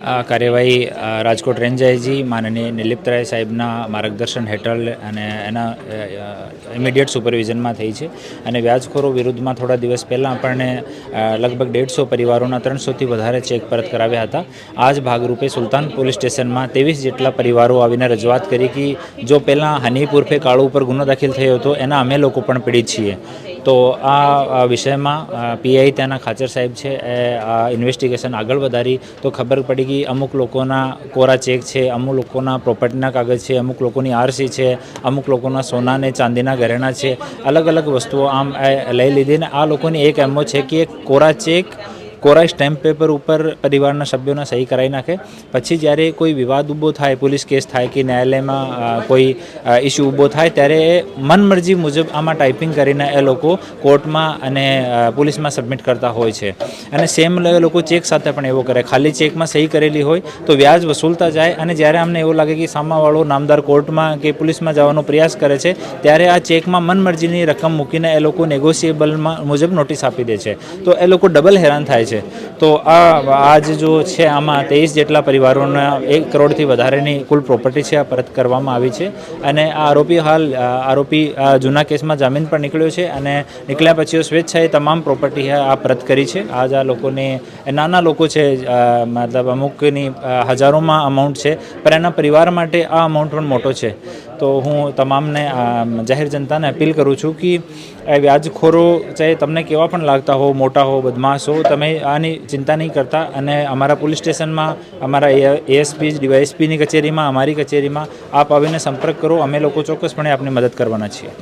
આ કાર્યવાહી Rajkot range IG માનનીય નિલીપ્તરાય સાહેબના માર્ગદર્શન હેઠળ અને એના ઇમિડિયેટ સુપરવિઝનમાં થઈ છે અને વ્યાજખોરો વિરુદ્ધમાં થોડા દિવસ પહેલાં આપણને લગભગ 150 પરિવારોના 300થી વધારે ચેક પરત કરાવ્યા હતા. આ જ ભાગરૂપે સુલતાન પોલીસ સ્ટેશનમાં 23 જેટલા પરિવારો આવીને રજૂઆત કરી કે જો પહેલાં હનીફ ઉર્ફે કાળુ ઉપર ગુનો દાખલ થયો હતો એના અમે લોકો પણ પીડિત છીએ. તો આ વિષયમાં પીઆઈ ત્યાંના ખાચર સાહેબ છે એ આ ઇન્વેસ્ટિગેશન આગળ વધારી તો ખબર પડી કે અમુક લોકોના કોરા ચેક છે, અમુક લોકોના પ્રોપર્ટીના કાગળ છે, અમુક લોકોની આરસી છે, અમુક લોકોના સોના ને ચાંદીના ઘરેણા છે, અલગ અલગ વસ્તુઓ આમ લઈ લીધી. ને આ લોકોની એક એમો છે કે એક કોરા ચેક કોરા સ્ટેમ્પ પેપર ઉપર પરિવારના સભ્યોના સહી કરાવી નાખે. પછી જ્યારે કોઈ વિવાદ ઊભો થાય, પોલીસ કેસ થાય કે ન્યાયાલયમાં કોઈ ઇસ્યુ ઊભો થાય ત્યારે એ મનમરજી મુજબ આમાં ટાઈપિંગ કરીને એ લોકો કોર્ટમાં અને પોલીસમાં સબમિટ કરતા હોય છે. અને સેમ લોકો ચેક સાથે પણ એવું કરે, ખાલી ચેકમાં સહી કરેલી હોય તો વ્યાજ વસૂલતા જાય અને જ્યારે અમને એવું લાગે કે સામાવાળો નામદાર કોર્ટમાં કે પોલીસમાં જવાનો પ્રયાસ કરે છે ત્યારે આ ચેકમાં મનમરજીની રકમ મૂકીને એ લોકો નેગોશિયેબલમાં મુજબ નોટિસ આપી દે છે. તો એ લોકો ડબલ હેરાન થાય છે. તો આજ જો છે આમાં 23 જેટલા પરિવારોના 1 કરોડથી વધારેની કુલ પ્રોપર્ટી છે આ પરત કરવામાં આવી છે. અને આ આરોપી જૂના કેસમાં જામીન પર નીકળ્યો છે અને નીકળ્યા પછી સ્વેચ્છાએ તમામ પ્રોપર્ટી આ પરત કરી છે. આજ આ લોકોને નાના લોકો છે, મતલબ અમુકની હજારોમાં અમાઉન્ટ છે, પણ એના પરિવાર માટે આ અમાઉન્ટ પણ મોટો છે. તો હું તમામને જાહેર જનતાને અપીલ કરું છું કે વ્યાજખોરો ચાહે તમને કેવા પણ લાગતા હો, મોટા હો, બદમાશ હો, તમે આની ચિંતા નહીં કરતા અને અમારા પોલીસ સ્ટેશનમાં, અમારા એએસપી ડીવાયએસપીની કચેરીમાં, અમારી કચેરીમાં આપ આવીને સંપર્ક કરો. અમે લોકો ચોક્કસપણે આપની મદદ કરવાના છીએ.